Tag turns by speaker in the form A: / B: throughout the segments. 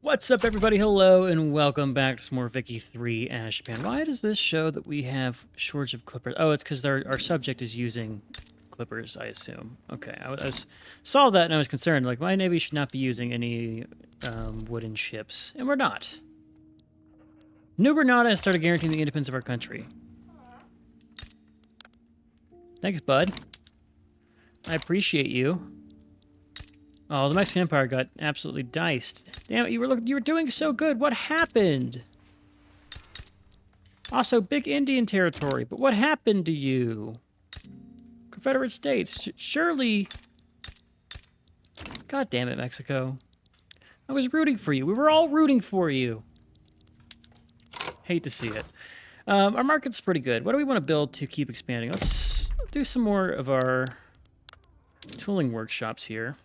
A: What's up, everybody? Hello, and welcome back to some more Vicky 3 as Japan. Why does this show that we have shortage of clippers? Oh, it's because our subject is using clippers, I assume. Okay, saw that and I was concerned. Like, my navy should not be using any wooden ships, and we're not. New Granada has started guaranteeing the independence of our country. Thanks, bud. I appreciate you. Oh, the Mexican Empire got absolutely diced. Damn it, you were doing so good. What happened? Also, big Indian territory, but what happened to you? Confederate States, surely... God damn it, Mexico. I was rooting for you. We were all rooting for you. Hate to see it. Our market's pretty good. What do we want to build to keep expanding? Let's do some more of our tooling workshops here.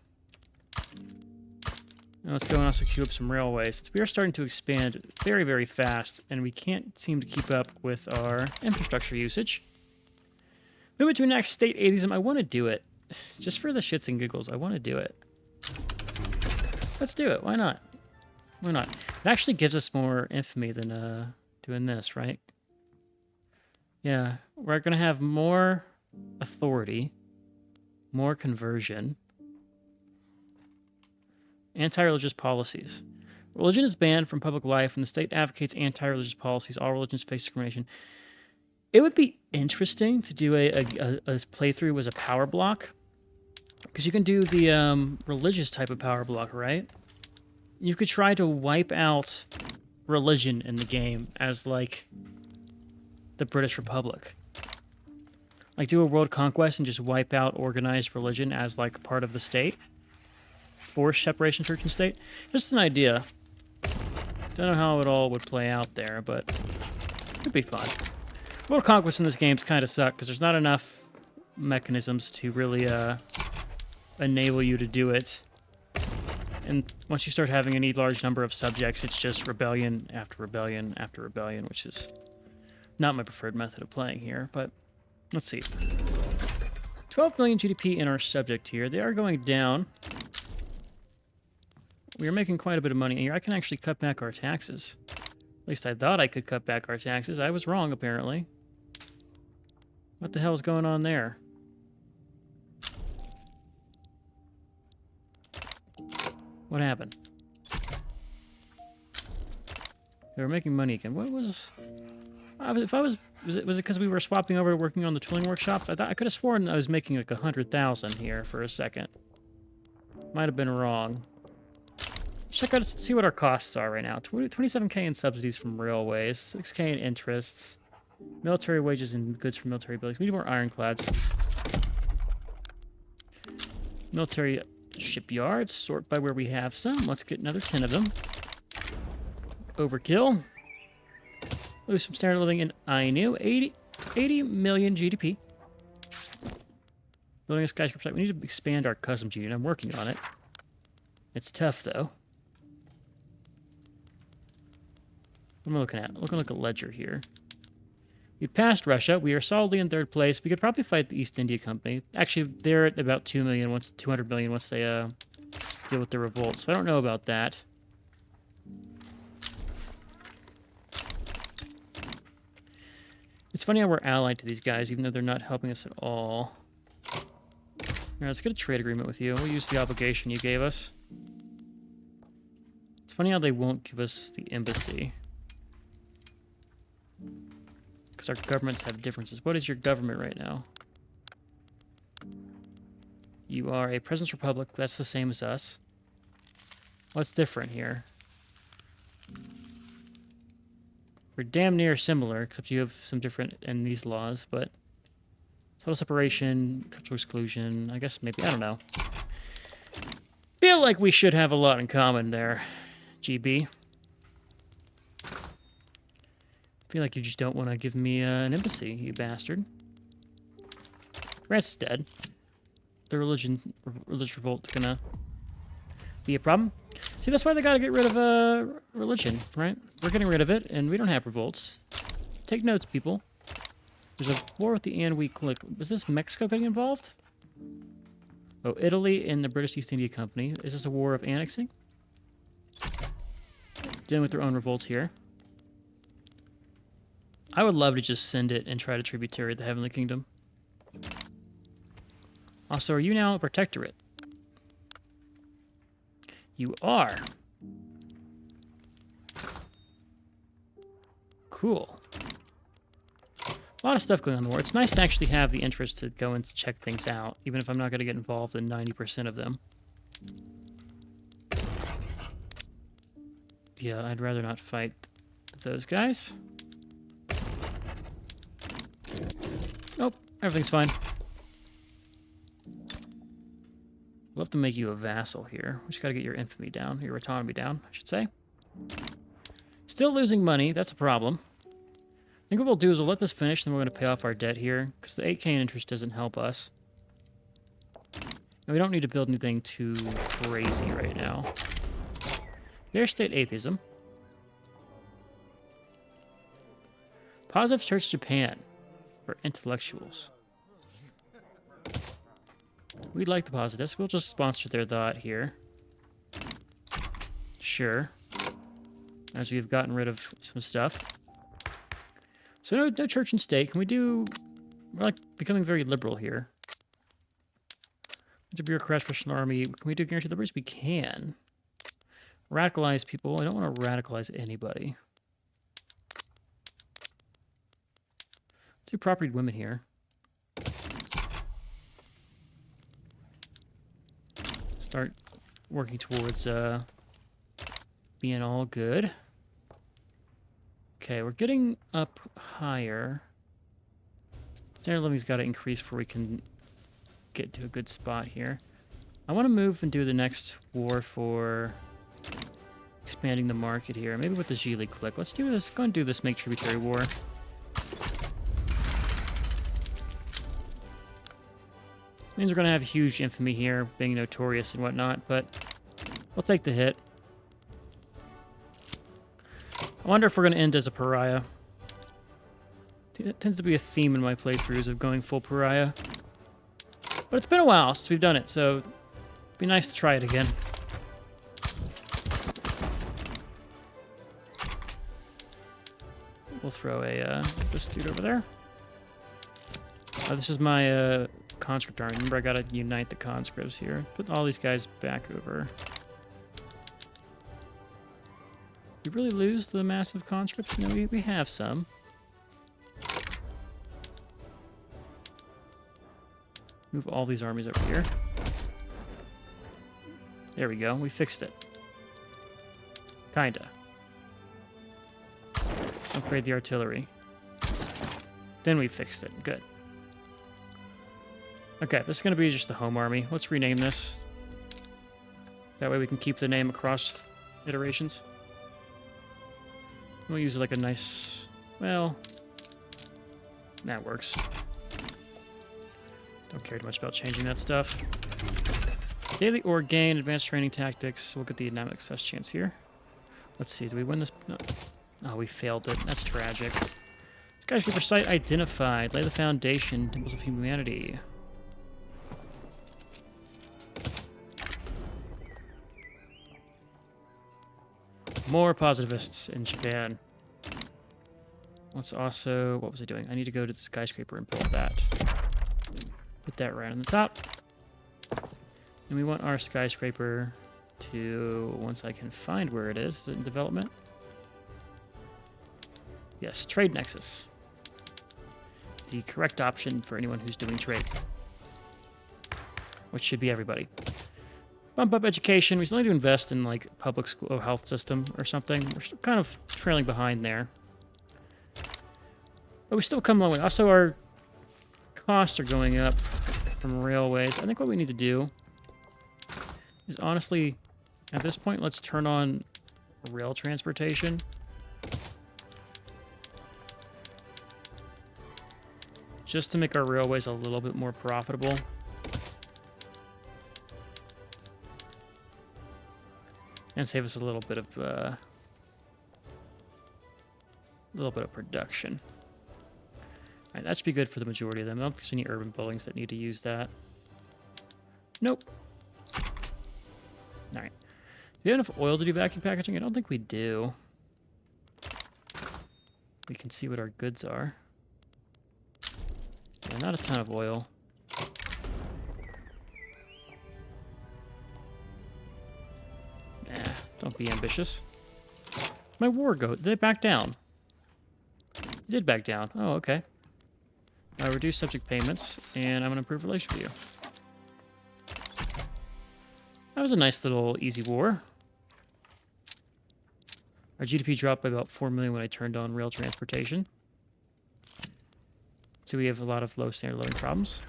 A: Now let's go and also queue up some railways. Since we are starting to expand very, very fast, and we can't seem to keep up with our infrastructure usage. Moving to the next state atheism. I want to do it. Just for the shits and giggles, I want to do it. Let's do it. Why not? Why not? It actually gives us more infamy than doing this, right? Yeah, we're going to have more authority, more conversion. Anti-religious policies. Religion is banned from public life, and the state advocates anti-religious policies. All religions face discrimination. It would be interesting to do a playthrough as a power block, because you can do the religious type of power block, right? You could try to wipe out religion in the game as, like, the British Republic. Like, do a world conquest and just wipe out organized religion as, like, part of the state. Forced separation church and state. Just an idea. Don't know how it all would play out there, but it could be fun. World conquest in this game's kind of suck because there's not enough mechanisms to really enable you to do it. And once you start having any large number of subjects, it's just rebellion after rebellion after rebellion, which is not my preferred method of playing here, but let's see. 12 million GDP in our subject here. They are going down. We are making quite a bit of money here. I can actually cut back our taxes. At least I thought I could cut back our taxes. I was wrong, apparently. What the hell is going on there? What happened? They were making money again. What was... if I was... Was it because we were swapping over to working on the tooling workshops? I could have sworn I was making like 100,000 here for a second. Might have been wrong. Check out, see what our costs are right now. 27k in subsidies from railways, 6k in interests, military wages and goods for military buildings. We need more ironclads. Military shipyards, sort by where we have some. Let's get another 10 of them. Overkill. Lose some standard of living in Ainu. 80 million GDP. Building a skyscraper site. We need to expand our customs union. I'm working on it. It's tough, though. What am I looking at? I'm looking at a ledger here. We passed Russia. We are solidly in third place. We could probably fight the East India Company. Actually, they're at about 2 million, 200 million once they deal with the revolt. So I don't know about that. It's funny how we're allied to these guys, even though they're not helping us at all. All right, let's get a trade agreement with you. We'll use the obligation you gave us. It's funny how they won't give us the embassy. Because our governments have differences. What is your government right now? You are a President's Republic. That's the same as us. What's different here? We're damn near similar, except you have some different in these laws, but... Total separation, cultural exclusion, I guess maybe, I don't know. Feel like we should have a lot in common there, GB. Feel like you just don't want to give me an embassy, you bastard. Rat's dead. The religious revolt's gonna be a problem. See, that's why they gotta get rid of religion, right? We're getting rid of it, and we don't have revolts. Take notes, people. There's a war with the Anhui clique. Was this Mexico getting involved? Oh, Italy and the British East India Company. Is this a war of annexing? dealing with their own revolts here. I would love to just send it and try to tributary the Heavenly Kingdom. Also, are you now a protectorate? You are. Cool. A lot of stuff going on in the war. It's nice to actually have the interest to go and check things out, even if I'm not going to get involved in 90% of them. Yeah, I'd rather not fight those guys. Nope, everything's fine. We'll have to make you a vassal here. We just got to get your infamy down, your autonomy down, I should say. Still losing money, that's a problem. I think what we'll do is we'll let this finish, then we're going to pay off our debt here, because the 8K in interest doesn't help us. And we don't need to build anything too crazy right now. There's state atheism. Positive Church Japan for intellectuals. We'd like the positives. We'll just sponsor their thought here. Sure. As we've gotten rid of some stuff. So no church and state. Can we do... We're like becoming very liberal here. The bureaucrat special army. Can we do guaranteed liberties? We can. Radicalize people. I don't want to radicalize anybody. Let's do property women here. Start working towards being all good. Okay, we're getting up higher. Standard living's got to increase before we can get to a good spot here. I want to move and do the next war for expanding the market here. Maybe with the Gili click. Let's do this. Go and do this. Make tributary war. Means we're going to have huge infamy here, being notorious and whatnot, but we'll take the hit. I wonder if we're going to end as a pariah. It tends to be a theme in my playthroughs of going full pariah. But it's been a while since we've done it, so it'd be nice to try it again. We'll throw a this dude over there. This is my conscript army. Remember, I gotta unite the conscripts here. Put all these guys back over. We really lose the massive conscripts? No, we have some. Move all these armies over here. There we go. We fixed it. Kinda. Upgrade the artillery. Then we fixed it. Good. Okay, this is going to be just a home army. Let's rename this. That way we can keep the name across iterations. We'll use like a nice... Well... That works. Don't care too much about changing that stuff. Daily ore gain, advanced training tactics. We'll get the dynamic success chance here. Let's see, do we win this? No. Oh, we failed it. That's tragic. Skyscraper site identified. Lay the foundation. Temples of humanity. More positivists in Japan. Let's also... What was I doing? I need to go to the skyscraper and build that. Put that right on the top. And we want our skyscraper to... Once I can find where it is it in development? Yes, trade nexus. The correct option for anyone who's doing trade. Which should be everybody. Bump up education. We still need to invest in like public school health system or something. We're still kind of trailing behind there. But we still come a long way. Also, our costs are going up from railways. I think what we need to do is honestly, at this point, let's turn on rail transportation. Just to make our railways a little bit more profitable. And save us a little bit of production. All right, that should be good for the majority of them. I don't think there's any urban buildings that need to use that. Nope. All right. we have enough oil to do vacuum packaging? I don't think we do. We can see what our goods are. Yeah, not a ton of oil. Nah, don't be ambitious. My war goat, did it back down? It did back down. Oh, okay. Reduce subject payments, and I'm going to improve relation with you. That was a nice little easy war. Our GDP dropped by about 4 million when I turned on rail transportation. So we have a lot of low standard of living problems.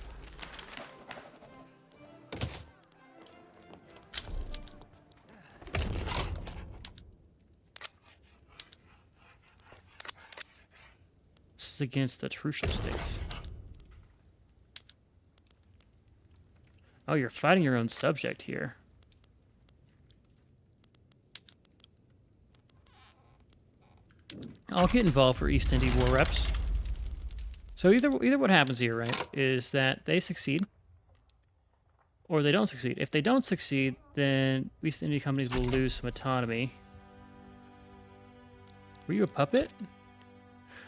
A: This is against the Trucial states. Oh, you're fighting your own subject here. I'll get involved for East India War reps. So either what happens here, right, is that they succeed or they don't succeed. If they don't succeed, then East India companies will lose some autonomy. Were you a puppet?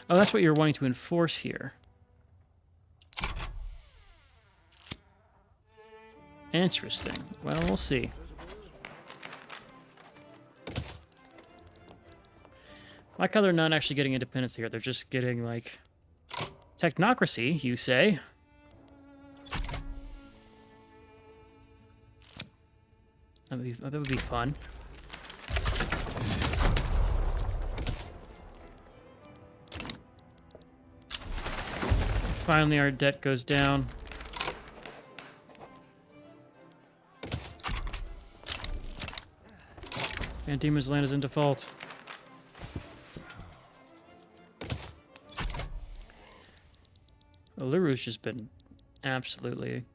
A: Oh, that's what you're wanting to enforce here. Interesting. Well, we'll see. I like how they're not actually getting independence here. They're just getting, like, technocracy, you say. That would be fun. Finally, our debt goes down. Van Diemen's Land is in default. Uluru's just been absolutely...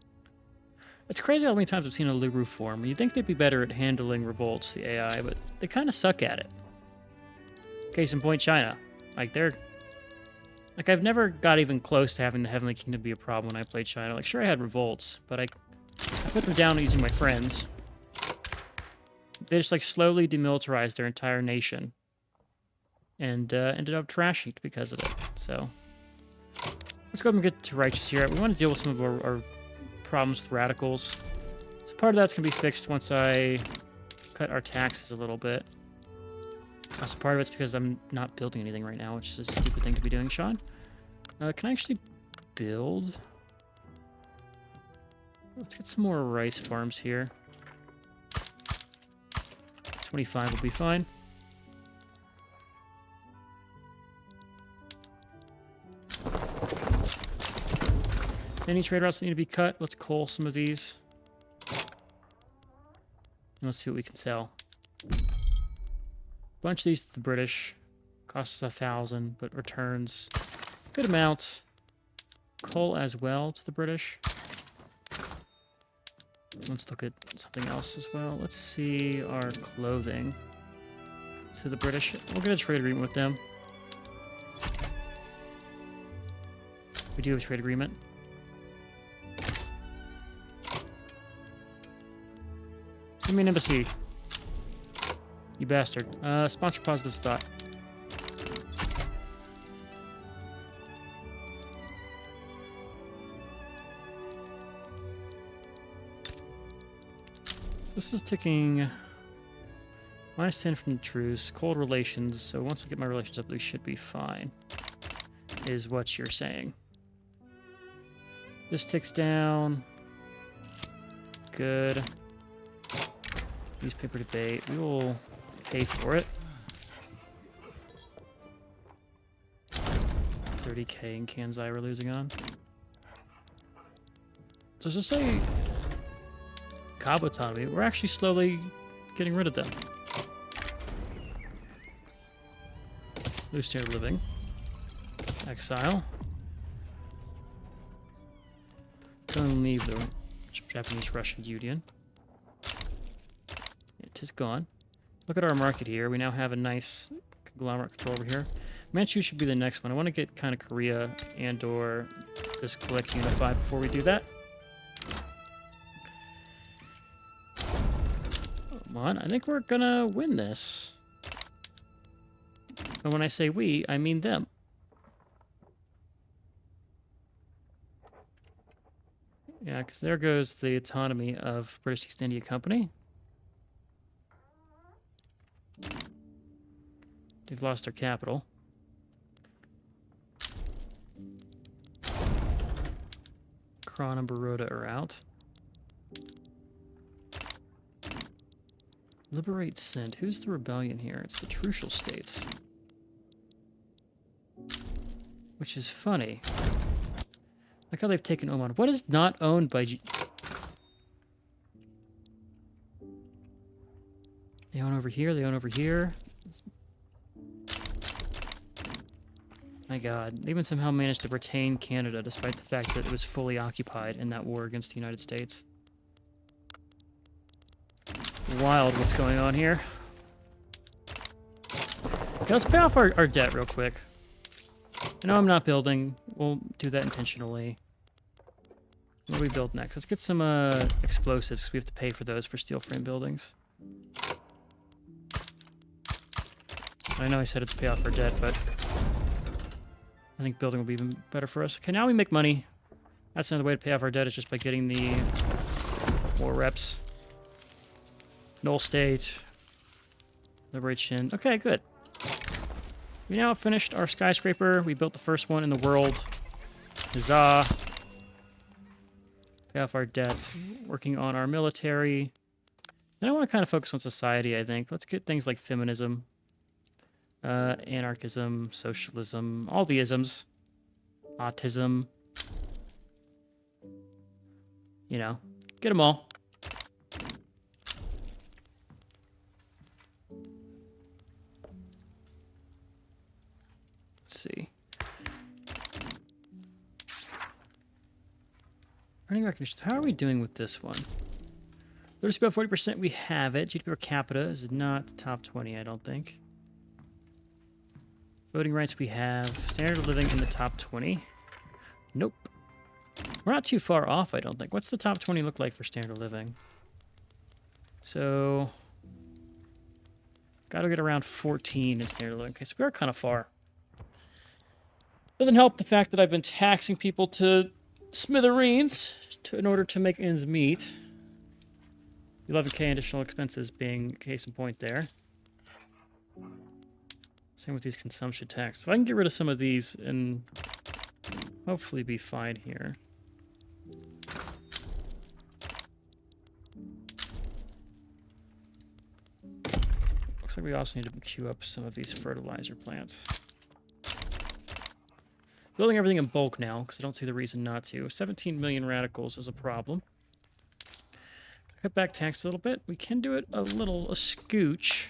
A: It's crazy how many times I've seen a Uluru form. You'd think they'd be better at handling revolts, the AI, but they kind of suck at it. Case in point, China. Like, they're... Like, I've never got even close to having the Heavenly Kingdom be a problem when I played China. Like, sure, I had revolts, but I put them down using my friends. They just, like, slowly demilitarized their entire nation. And ended up trashing because of it, so... Let's go ahead and get to Righteous here. We want to deal with some of our problems with radicals. So part of that's going to be fixed once I cut our taxes a little bit. Also, part of it's because I'm not building anything right now, which is a stupid thing to be doing, Sean. Can I actually build? Let's get some more rice farms here. 25 will be fine. Any trade routes that need to be cut? Let's cull some of these. And let's see what we can sell. Bunch of these to the British. Costs us 1,000, but returns a good amount. Coal as well to the British. Let's look at something else as well. Let's see our clothing to the British. We'll get a trade agreement with them. We do have a trade agreement. Send me an embassy. You bastard. Sponsor positive thought. So this is ticking -10 from the truce. Cold relations. So once I get my relations up, they should be fine. Is what you're saying. This ticks down. Good. Newspaper debate. We will pay for it. 30k in Kansai we're losing on. So just say Cobb autonomy. We're actually slowly getting rid of them. Loose standard of living. Exile. Don't leave the Japanese-Russian Union. It is gone. Look at our market here. We now have a nice conglomerate control over here. Manchu should be the next one. I want to get kind of Korea and or this click unified before we do that. on, I think we're gonna win this. And when I say we, I mean them. Yeah, because there goes the autonomy of British East India Company. They've lost their capital. Kron and Baroda are out. Liberate Sindh. Who's the rebellion here? It's the Trucial States. Which is funny. Like how they've taken Oman. What is not owned by They own over here, they own over here. My god. They even somehow managed to retain Canada despite the fact that it was fully occupied in that war against the United States. Wild what's going on here. Okay, let's pay off our debt real quick. I know I'm not building. We'll do that intentionally. What do we build next? Let's get some explosives. We have to pay for those for steel frame buildings. I know I said it's pay off our debt, but I think building will be even better for us. Okay, now we make money. That's another way to pay off our debt, is just by getting the war reps. Null State. Liberate Shin. Okay, good. We now have finished our skyscraper. We built the first one in the world. Huzzah. Pay off our debt. Working on our military. And I want to kind of focus on society, I think. Let's get things like feminism, anarchism, socialism, all the isms. Autism. You know, get them all. Let's see. Earning recognition. How are we doing with this one? There's about 40%. We have it. GDP per capita is not the top 20, I don't think. Voting rights we have. Standard of living in the top 20. Nope. We're not too far off, I don't think. What's the top 20 look like for standard of living? So, got to get around 14 in standard of living. Okay, so we are kind of far. Doesn't help the fact that I've been taxing people to smithereens in order to make ends meet. 11K additional expenses being case in point there. Same with these consumption tax. So I can get rid of some of these and hopefully be fine here. Looks like we also need to queue up some of these fertilizer plants. Building everything in bulk now, because I don't see the reason not to. 17 million radicals is a problem. Cut back tax a little bit. We can do it a scooch.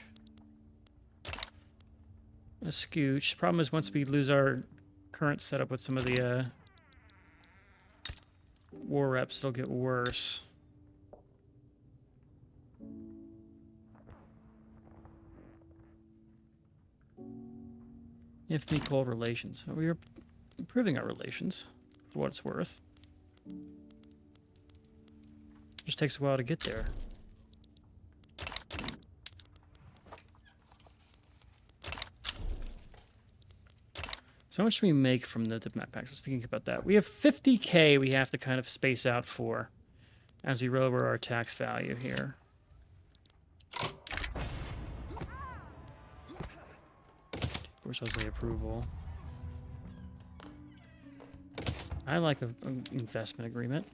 A: A scooch. Problem is, once we lose our current setup with some of the war reps, it'll get worse. If me cold relations. So we are improving our relations, for what it's worth. Just takes a while to get there. So how much do we make from the map packs? I was thinking about that. We have 50K we have to kind of space out for as we lower our tax value here. Bourgeoisie approval. I like an investment agreement.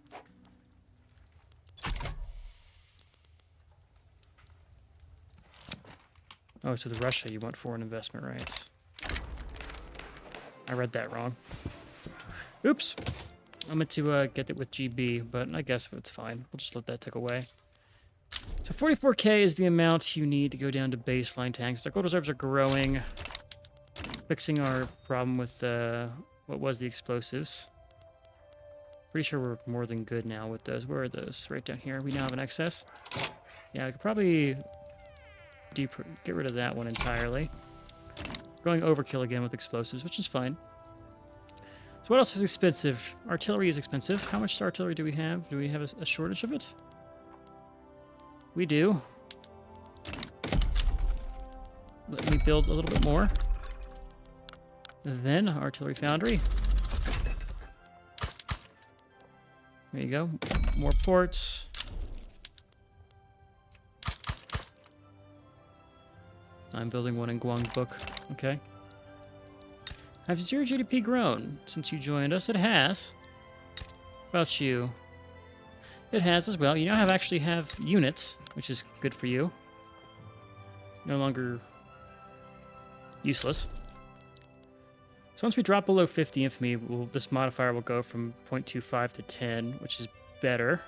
A: Oh, so the Russia, you want foreign investment rights. I read that wrong. Oops. I meant to get it with GB, but I guess it's fine. We'll just let that tick away. So 44K is the amount you need to go down to baseline tanks. Our gold reserves are growing. Fixing our problem with what was the explosives. Pretty sure we're more than good now with those. Where are those? Right down here. We now have an excess. Yeah, I could probably get rid of that one entirely. Going overkill again with explosives, which is fine. So what else is expensive? Artillery is expensive. How much artillery do we have? Do we have a shortage of it? We do. Let me build a little bit more. Then artillery foundry. There you go. More ports. I'm building one in Guangbuk. Okay. Have 0 GDP grown since you joined us? It has. How about you? It has as well. You now actually have units, which is good for you. No longer useless. So once we drop below 50 infamy, this modifier will go from 0.25 to 10, which is better.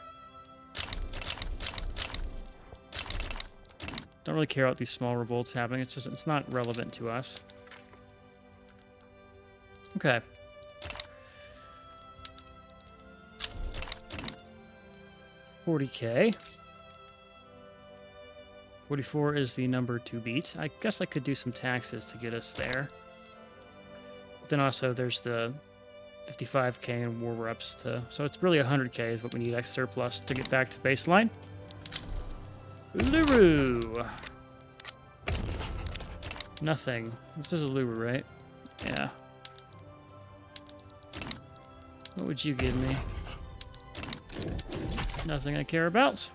A: Don't really care about these small revolts happening. It's not relevant to us. Okay. $40K. 44 is the number to beat. I guess I could do some taxes to get us there. But then also there's the 55K and war reps to... So it's really 100K is what we need X surplus to get back to baseline. Uluru! Nothing. This is Uluru, right? Yeah. What would you give me? Nothing I care about.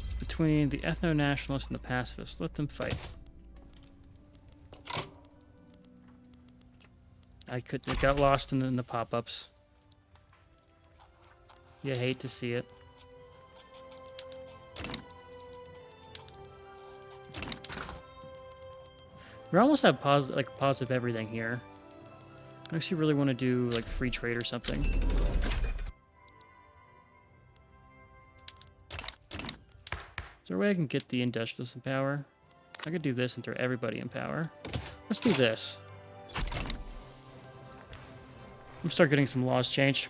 A: It's between the ethno-nationalists and the pacifists. Let them fight. I got lost in the pop-ups. You hate to see it. We almost have positive everything here. I actually really want to do like free trade or something. Is there a way I can get the industrialists in power? I could do this and throw everybody in power. Let's do this. I'm gonna start getting some laws changed.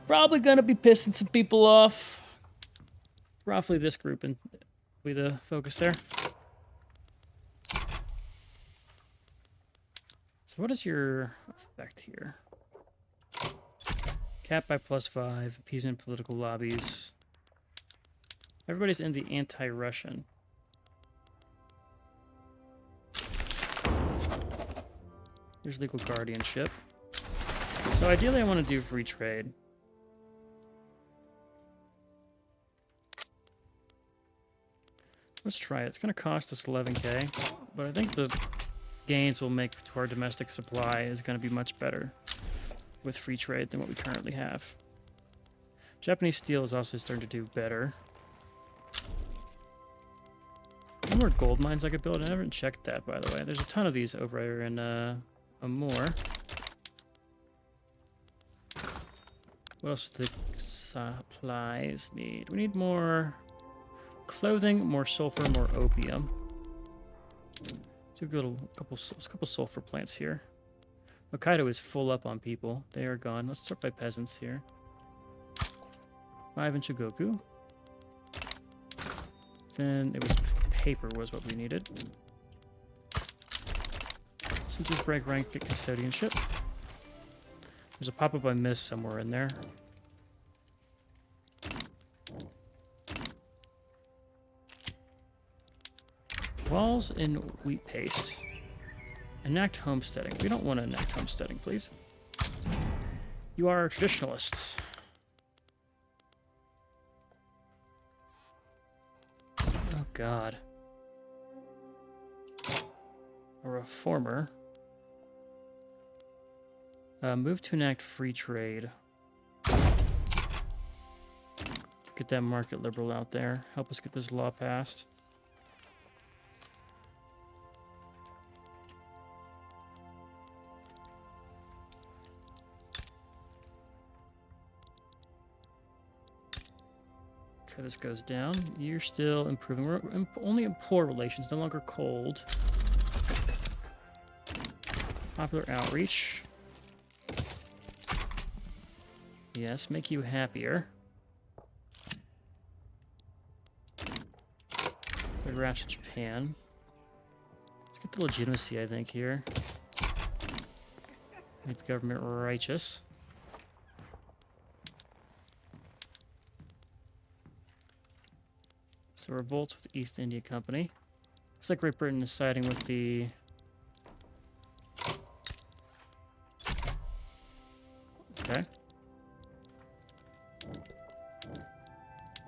A: Probably gonna be pissing some people off. Roughly this group and be the focus there. So what is your effect here? Cap by +5, appeasement political lobbies. Everybody's in the anti-Russian. There's legal guardianship. So ideally I want to do free trade. Let's try it. It's going to cost us 11K, but I think the gains we'll make to our domestic supply is going to be much better with free trade than what we currently have. Japanese steel is also starting to do better. No more gold mines I could build. I haven't checked that, by the way. There's a ton of these over here in Amur. What else do the supplies need? We need more clothing, more sulfur, more opium. Let's do a couple sulfur plants here. Hokkaido is full up on people. They are gone. Let's start by peasants here. 5 in Shigoku. Then it was paper was what we needed. Since break rank, get custodianship. There's a pop-up I missed somewhere in there. Walls in wheat paste. Enact homesteading. We don't want to enact homesteading, please. You are traditionalists. Oh, God. A reformer. Move to enact free trade. Get that market liberal out there. Help us get this law passed. Okay, this goes down. You're still improving. We're only in poor relations, no longer cold. Popular outreach. Yes, make you happier. Good rash to Japan. Let's get the legitimacy, I think, here. Make the government righteous. So revolts with the East India Company. Looks like Great Britain is siding with the... Okay.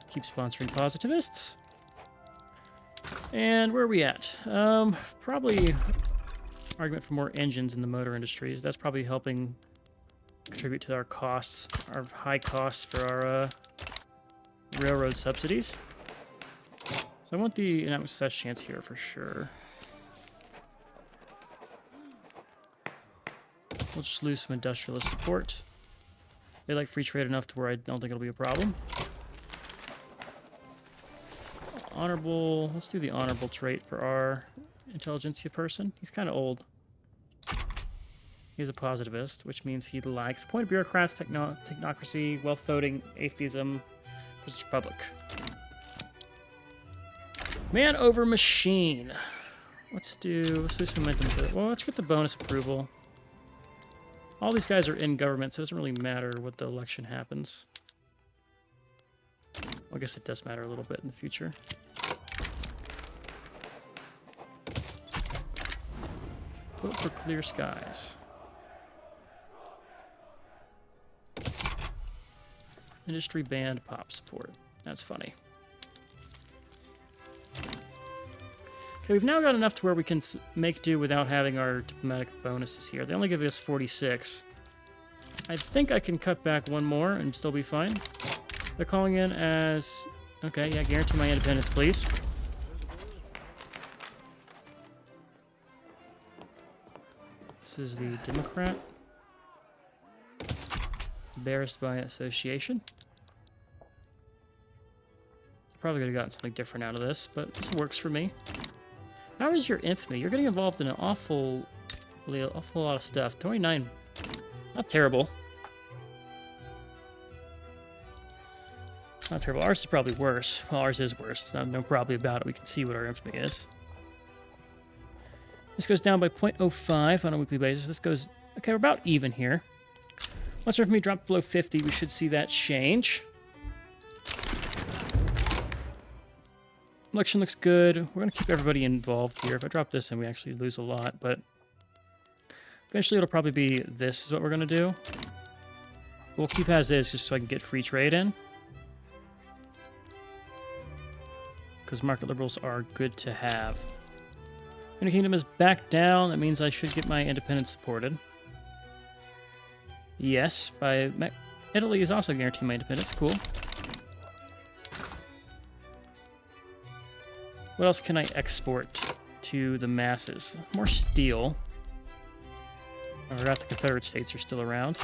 A: Keep sponsoring positivists. And where are we at? Probably argument for more engines in the motor industries. That's probably helping contribute to our costs, our high costs for our railroad subsidies. So I want the economic success chance here for sure. We'll just lose some industrialist support. They like free trade enough to where I don't think it'll be a problem. Honorable, let's do the honorable trait for our intelligentsia person. He's kind of old. He's a positivist, which means he likes appointed bureaucrats, technocracy, wealth voting, atheism, British Republic. Man over machine. Let's lose momentum for it. Well, let's get the bonus approval. All these guys are in government, so it doesn't really matter what the election happens. Well, I guess it does matter a little bit in the future. Vote for clear skies. Industry banned pop support. That's funny. Okay, we've now got enough to where we can make do without having our diplomatic bonuses here. They only give us 46. I think I can cut back one more and still be fine. They're calling in as... Okay, yeah, guarantee my independence, please. This is the Democrat. Embarrassed by association. Probably could have gotten something different out of this, but this works for me. How is your infamy? You're getting involved in an awful lot of stuff. 29. Not terrible. Not terrible. Ours is probably worse. Well, ours is worse. No probably about it. We can see what our infamy is. This goes down by 0.05 on a weekly basis. This goes... Okay, we're about even here. Once our infamy drops below 50, we should see that change. Election looks good. We're going to keep everybody involved here. If I drop this in, we actually lose a lot, but eventually it'll probably be this is what we're going to do. We'll keep as is just so I can get free trade in. Because market liberals are good to have. United Kingdom is back down. That means I should get my independence supported. Yes, Italy is also guaranteeing my independence. Cool. What else can I export to the masses? More steel. I forgot the Confederate States are still around.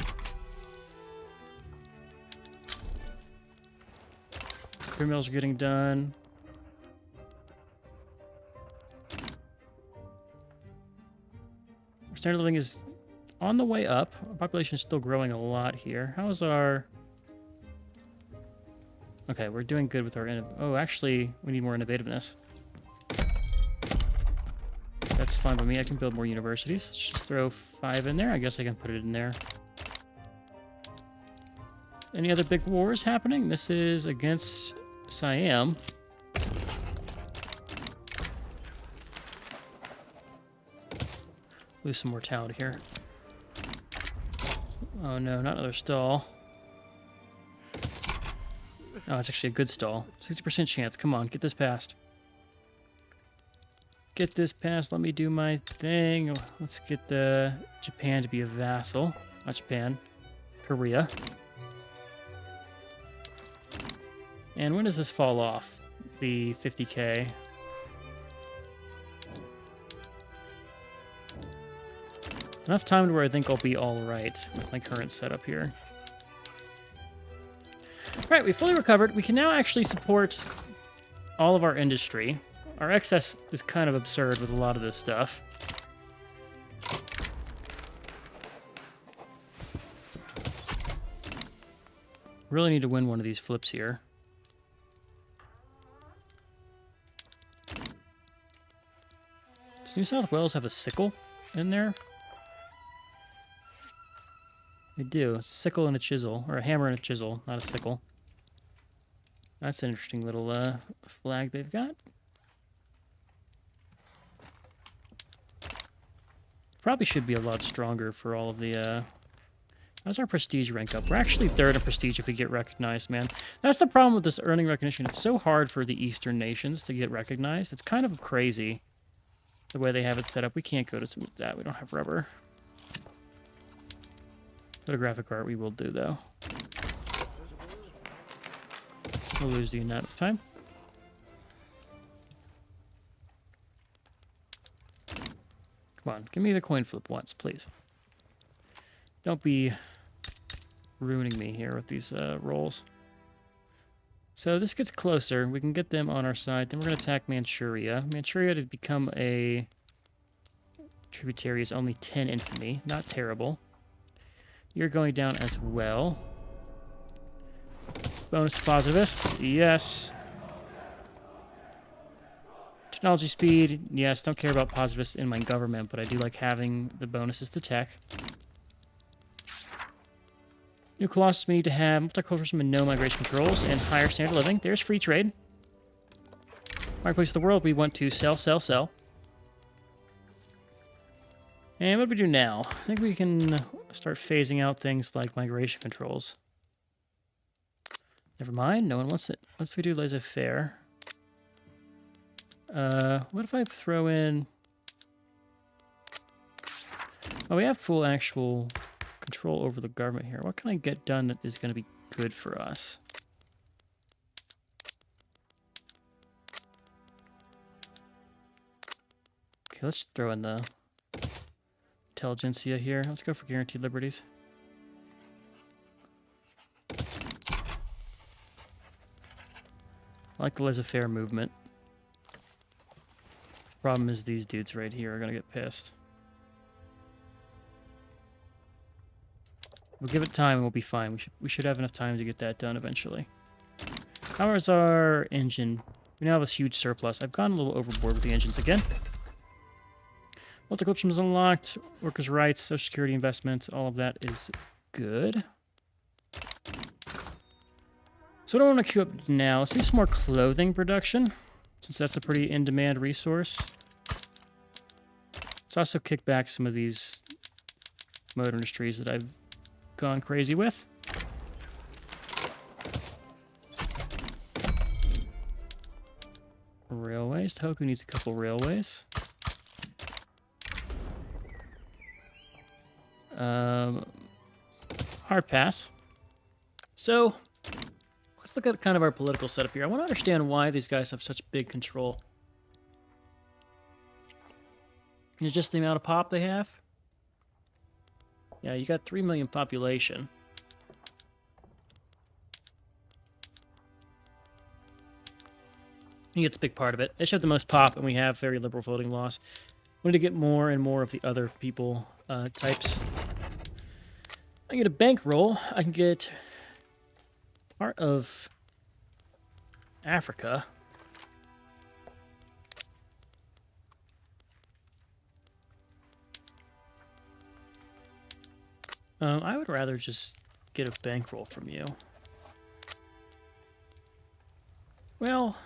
A: Beer mills are getting done. Our standard of living is on the way up. Our population is still growing a lot here. How's our... Okay, we're doing good with our... Oh, actually, we need more innovativeness. That's fine by me. I can build more universities. Let's just throw 5 in there. I guess I can put it in there. Any other big wars happening? This is against Siam. Lose some mortality here. Oh no, not another stall. Oh, it's actually a good stall. 60% chance. Come on, get this passed. Get this passed. Let me do my thing. Let's get Japan to be a vassal. Not Japan. Korea. And when does this fall off? The 50K. Enough time to where I think I'll be all right with my current setup here. All right, we fully recovered. We can now actually support all of our industry. Our excess is kind of absurd with a lot of this stuff. Really need to win one of these flips here. Does New South Wales have a sickle in there? They do. A sickle and a chisel. Or a hammer and a chisel, not a sickle. That's an interesting little flag they've got. Probably should be a lot stronger for all of the... How's our prestige rank up? We're actually third in prestige if we get recognized, man. That's the problem with this earning recognition. It's so hard for the Eastern nations to get recognized. It's kind of crazy the way they have it set up. We can't go to that. We don't have rubber. Photographic art we will do, though. We'll lose the amount of time. Come on, give me the coin flip once, please. Don't be ruining me here with these rolls. So this gets closer. We can get them on our side. Then we're going to attack Manchuria. Manchuria to become a tributary is only 10 infamy. Not terrible. You're going down as well. Bonus to positivists. Yes. Technology speed. Yes, don't care about positivists in my government, but I do like having the bonuses to tech. New Colossus, we need to have multiculturalism and no migration controls and higher standard of living. There's free trade. Marketplace of the world, we want to sell, sell, sell. And what do we do now? I think we can start phasing out things like migration controls. Never mind, no one wants it. Once we do laissez-faire. What if I throw in... Oh, we have full actual control over the government here. What can I get done that is going to be good for us? Okay, let's throw in the intelligentsia here. Let's go for guaranteed liberties. I like the laissez-faire movement. Problem is these dudes right here are going to get pissed. We'll give it time and we'll be fine. We should have enough time to get that done eventually. How is our engine? We now have a huge surplus. I've gone a little overboard with the engines again. Multiculturalism is unlocked. Workers' rights, social security investments, all of that is good. So what I want to queue up now, let's do some more clothing production, since that's a pretty in-demand resource. Let's also kick back some of these motor industries that I've gone crazy with. Railways. Tohoku needs a couple railways. Hard pass. So, let's look at kind of our political setup here. I want to understand why these guys have such big control. Is it just the amount of pop they have? Yeah, you got 3 million population. I think it's a big part of it. They should have the most pop, and we have very liberal voting laws. We need to get more and more of the other people types. I can get a bankroll. I can get part of Africa. I would rather just get a bankroll from you. Well...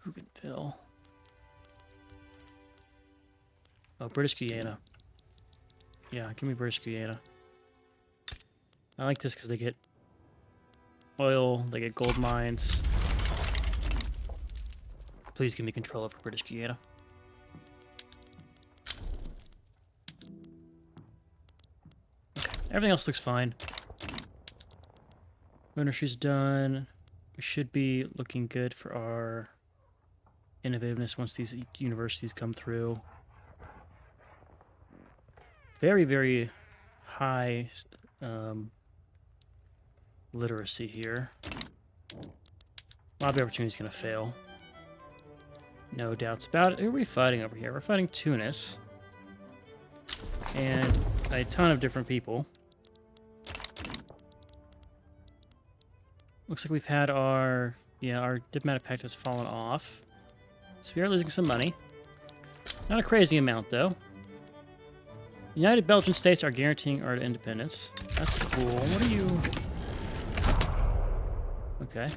A: Bougainville. Oh, British Guiana. Yeah, give me British Guiana. I like this because they get oil, they get gold mines. Please give me control over British Guiana. Okay, everything else looks fine. Industry's done. We should be looking good for our innovativeness once these universities come through. Very, very high literacy here. Lobby opportunity is going to fail. No doubts about it. Who are we fighting over here? We're fighting Tunis. And a ton of different people. Looks like we've had our diplomatic pact has fallen off. So we are losing some money. Not a crazy amount, though. United Belgian states are guaranteeing our independence. That's cool. What are you... Okay.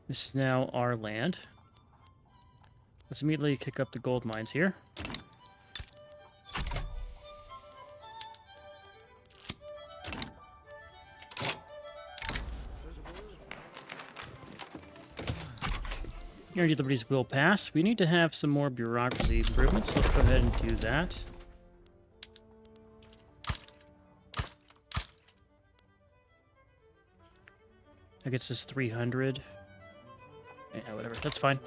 A: This is now our land. Let's immediately kick up the gold mines here. Guaranteed Liberties will pass. We need to have some more bureaucracy improvements. Let's go ahead and do that. That gets us 300. Yeah, whatever. That's fine.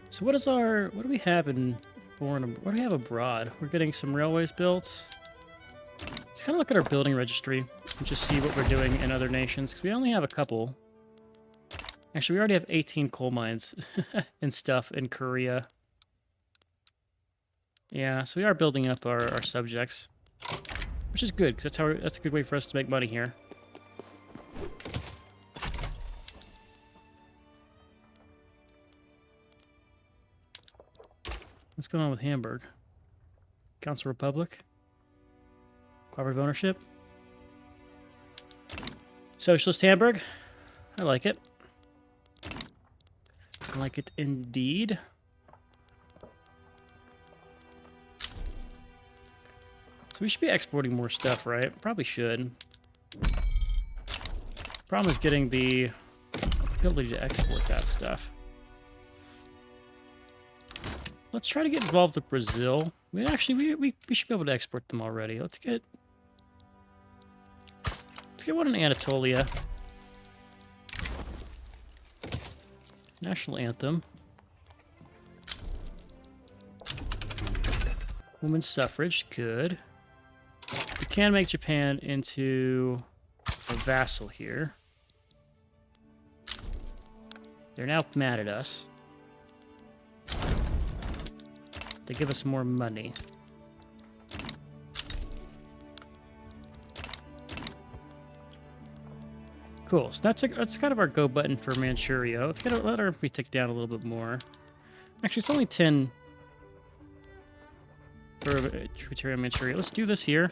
A: So what is our... What do we have in foreign... What do we have abroad? We're getting some railways built. Let's kind of look at our building registry and just see what we're doing in other nations, because we only have a couple. Actually, we already have 18 coal mines and stuff in Korea. Yeah, so we are building up our subjects, which is good, because that's a good way for us to make money here. What's going on with Hamburg? Council Republic? Cooperative ownership? Socialist Hamburg? I like it. I like it indeed. So we should be exporting more stuff, right? Probably should. Problem is getting the ability to export that stuff. Let's try to get involved with Brazil. We should be able to export them already. Let's get one in Anatolia. National anthem. Women's suffrage, good. We can make Japan into a vassal here. They're now mad at us. They give us more money. Cool. So that's kind of our go button for Manchuria. Let's let our infantry tick down a little bit more. Actually, it's only 10 for tributary on Manchuria. Let's do this here.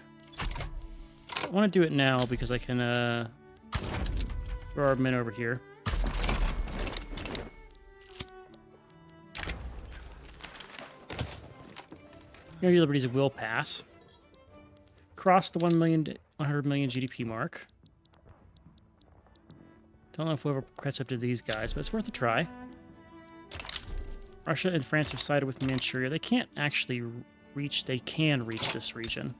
A: I want to do it now because I can throw our men over here. Guaranteed Liberties will pass. Cross the 100 million GDP mark. Don't know if we'll ever catch up to these guys, but it's worth a try. Russia and France have sided with Manchuria. They can't actually reach... They can reach this region.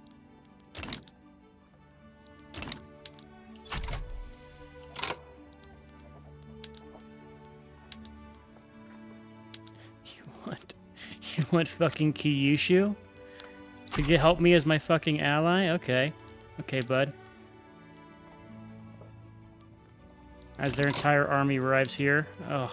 A: You want fucking Kyushu? To help me as my fucking ally? Okay. Okay, bud. As their entire army arrives here. Ugh.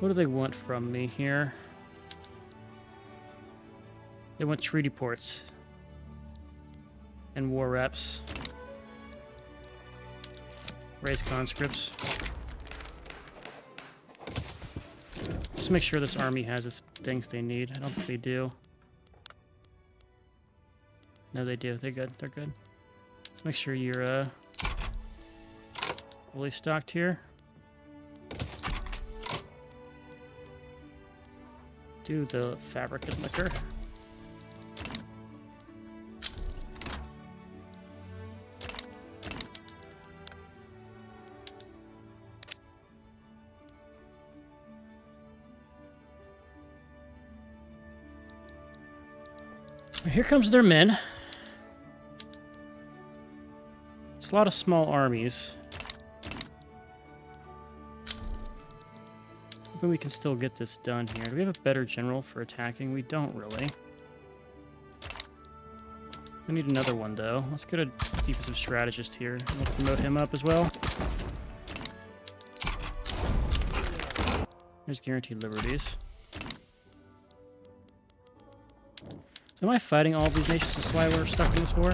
A: What do they want from me here? They want treaty ports. And war reps. Raise conscripts. Just make sure this army has its things they need. I don't think they do. No, they do. They're good. They're good. Let's make sure you're fully stocked here. Do the fabric and liquor. Here comes their men. It's a lot of small armies. Hoping we can still get this done here. Do we have a better general for attacking? We don't really. We need another one, though. Let's get a defensive strategist here. We'll promote him up as well. There's guaranteed liberties. So am I fighting all of these nations? That's why we're stuck in this war?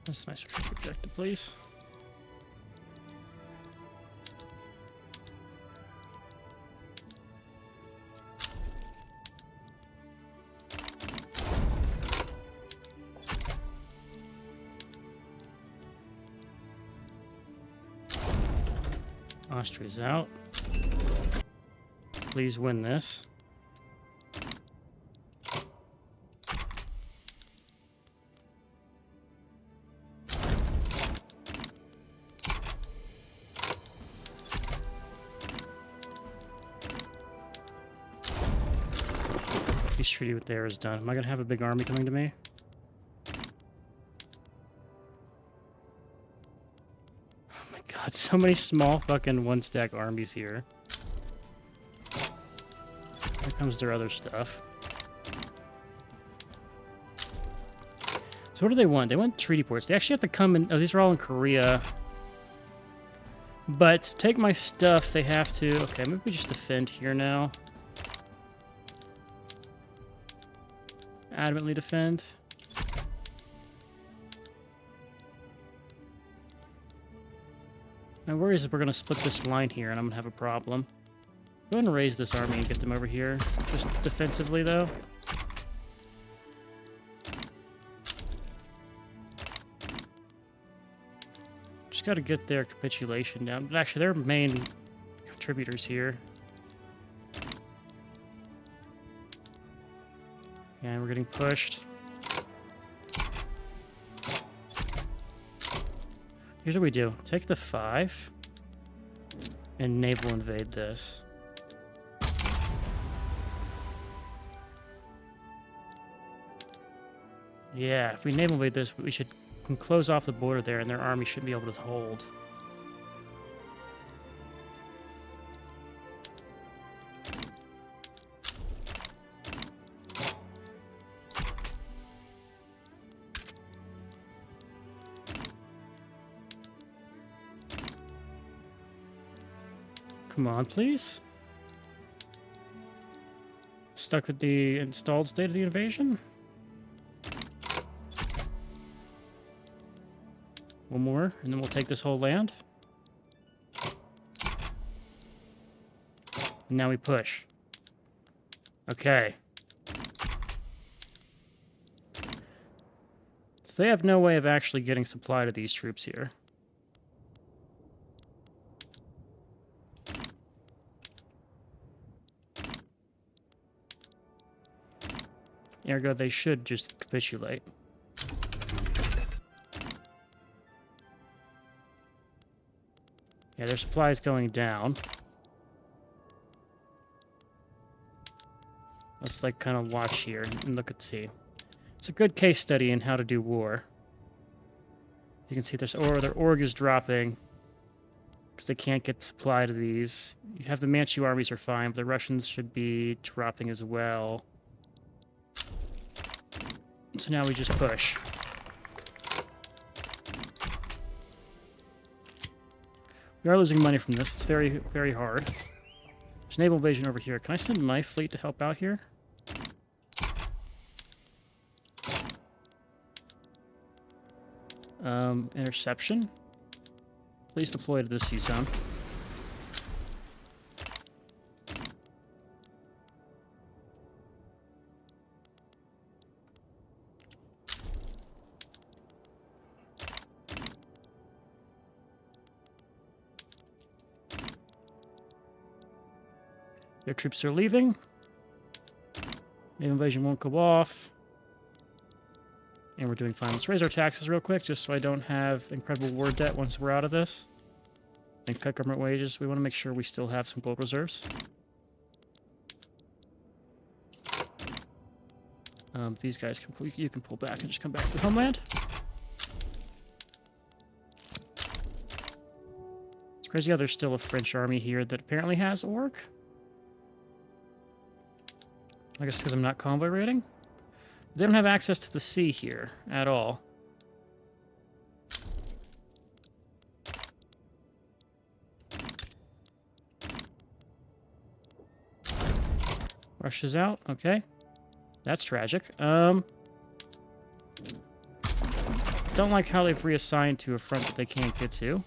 A: That's a nice objective, please. Austria's out. Please win this. Peace treaty with there is done. Am I going to have a big army coming to me? Oh my god, so many small fucking one-stack armies here. Here comes their other stuff. So what do they want? They want treaty ports. They actually have to come in... Oh, these are all in Korea. But to take my stuff, they have to... Okay, maybe we just defend here now. Adamantly defend. My worry is that we're going to split this line here, and I'm going to have a problem. Go ahead and raise this army and get them over here. Just defensively, though. Just got to get their capitulation down. But actually, they're main contributors here. And we're getting pushed. Here's what we do. Take the 5 and naval invade this. Yeah, if we naval invade this, we should close off the border there, and their army shouldn't be able to hold. Come on, please. Stuck with the installed state of the invasion? One more, and then we'll take this whole land. And now we push. Okay. So they have no way of actually getting supply to these troops here. Ergo, they should just capitulate. Yeah, their supply is going down. Let's like kind of watch here and look at see. It's a good case study in how to do war. You can see their org is dropping because they can't get supply to these. You have the Manchu armies are fine, but the Russians should be dropping as well. So now we just push. We are losing money from this. It's very, very hard. There's naval invasion over here. Can I send my fleet to help out here? Interception. Please deploy to this sea zone. Their troops are leaving. Naval invasion won't go off. And we're doing fine. Let's raise our taxes real quick, just so I don't have incredible war debt once we're out of this. And cut government wages. We want to make sure we still have some gold reserves. These guys, you can pull back and just come back to the homeland. Crazy how there's still a French army here that apparently has orc. I guess because I'm not convoy raiding. They don't have access to the sea here at all. Rushes out. Okay. That's tragic. Don't like how they've reassigned to a front that they can't get to.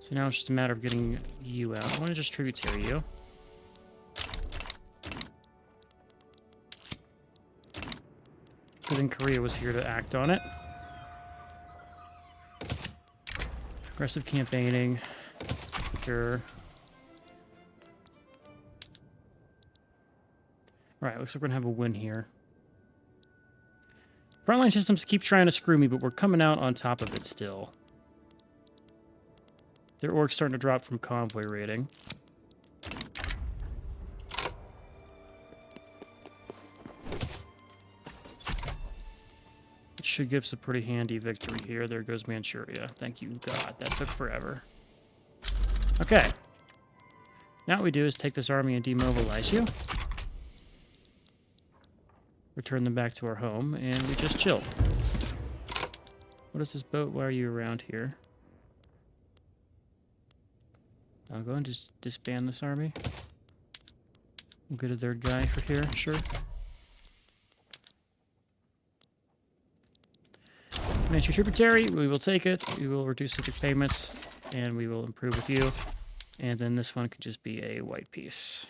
A: So now it's just a matter of getting you out. I want to just tributary you. But then Korea was here to act on it. Aggressive campaigning. Sure. Alright, looks like we're gonna have a win here. Frontline systems keep trying to screw me, but we're coming out on top of it still. Their orc's starting to drop from convoy raiding. It should give us a pretty handy victory here. There goes Manchuria. Thank you, God. That took forever. Okay. Now what we do is take this army and demobilize you. Return them back to our home, and we just chill. What is this boat? Why are you around here? I'll go and just disband this army. We'll get a third guy for here, sure. Manchu tributary, we will take it. We will reduce the payments, and we will improve with you. And then this one could just be a white piece.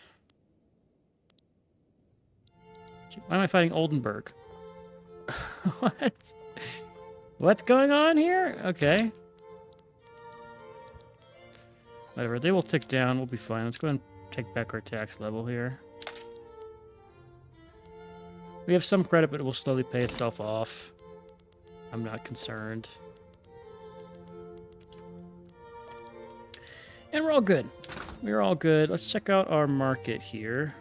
A: Why am I fighting Oldenburg? What? What's going on here? Okay. Whatever, they will tick down. We'll be fine. Let's go ahead and take back our tax level here. We have some credit, but it will slowly pay itself off. I'm not concerned. And we're all good. We're all good. Let's check out our market here.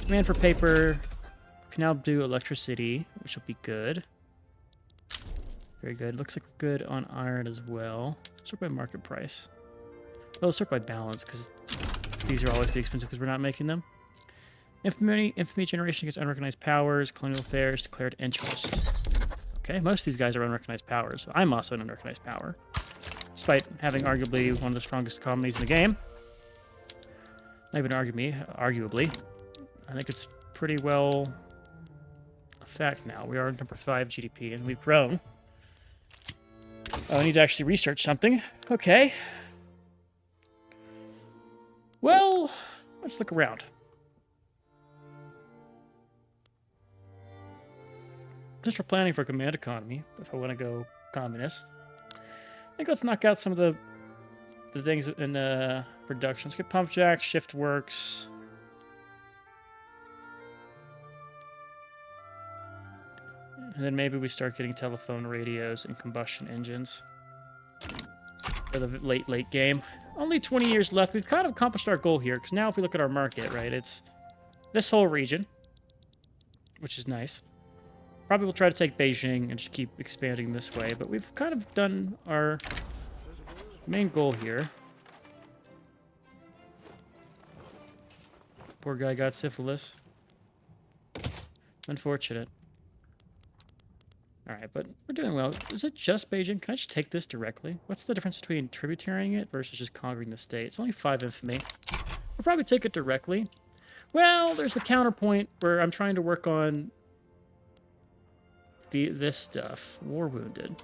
A: Demand for paper. We can now do electricity, which will be good. Very good. Looks like we're good on iron as well. Sort by market price. Oh, sort by balance, because these are always the expensive because we're not making them. Infamy generation against unrecognized powers. Colonial affairs. Declared interest. Okay, most of these guys are unrecognized powers. So I'm also an unrecognized power. Despite having arguably one of the strongest economies in the game. Not even arguably. I think it's pretty well a fact now. We are number 5 GDP, and we've grown. Oh, I need to actually research something. Okay. Well, let's look around. Just for planning for command economy, if I want to go communist. I think let's knock out some of the things in production. Let's get pump jack, shift works. And then maybe we start getting telephone radios and combustion engines for the late game. Only 20 years left. We've kind of accomplished our goal here, because now if we look at our market, right, it's this whole region, which is nice. Probably we'll try to take Beijing and just keep expanding this way, but we've kind of done our main goal here. Poor guy got syphilis. Unfortunate. Alright, but we're doing well. Is it just Beijing? Can I just take this directly? What's the difference between tributarying it versus just conquering the state? It's only 5 infamy. We'll probably take it directly. Well, there's the counterpoint where I'm trying to work on this stuff. War wounded.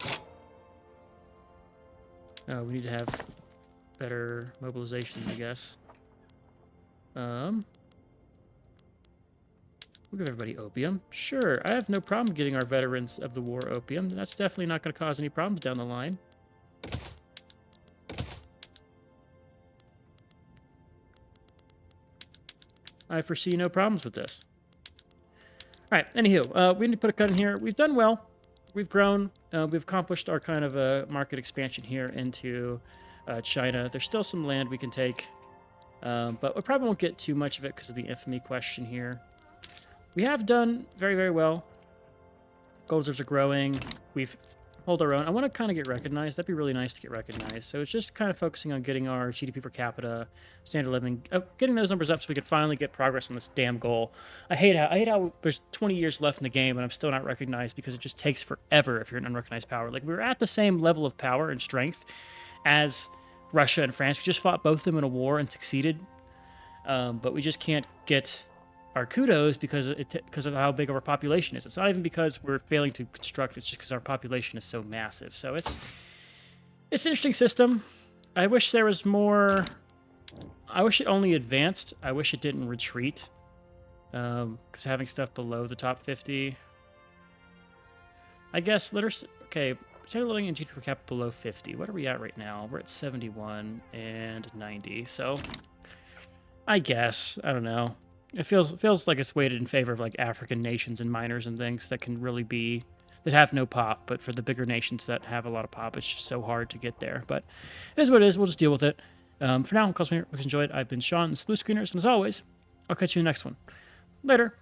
A: Oh, we need to have better mobilization, I guess. We'll give everybody opium. Sure, I have no problem getting our veterans of the war opium. That's definitely not going to cause any problems down the line. I foresee no problems with this. Alright, anywho, we need to put a cut in here. We've done well. We've grown. We've accomplished our kind of market expansion here into China. There's still some land we can take. But we probably won't get too much of it because of the infamy question here. We have done very, very well. Gold reserves are growing. We've hold our own. I want to kind of get recognized. That'd be really nice to get recognized. So it's just kind of focusing on getting our GDP per capita, standard of living, getting those numbers up so we could finally get progress on this damn goal. I hate how there's 20 years left in the game and I'm still not recognized because it just takes forever if you're an unrecognized power. Like, we were at the same level of power and strength as Russia and France. We just fought both of them in a war and succeeded. But we just can't get our kudos because of how big of our population is. It's not even because we're failing to construct, it's just because our population is so massive. So it's an interesting system. I wish there was more. I wish it only advanced. I wish it didn't retreat. Because having stuff below the top 50. I guess literacy. Okay, standard living and GDP per capita below 50. What are we at right now? We're at 71 and 90. So I guess, I don't know. It feels like it's weighted in favor of like African nations and miners and things that can really be, that have no pop. But for the bigger nations that have a lot of pop, it's just so hard to get there. But it is what it is. We'll just deal with it. For now, Cosmo, enjoyed. I've been Sean, the Blue Screeners, and as always, I'll catch you in the next one. Later.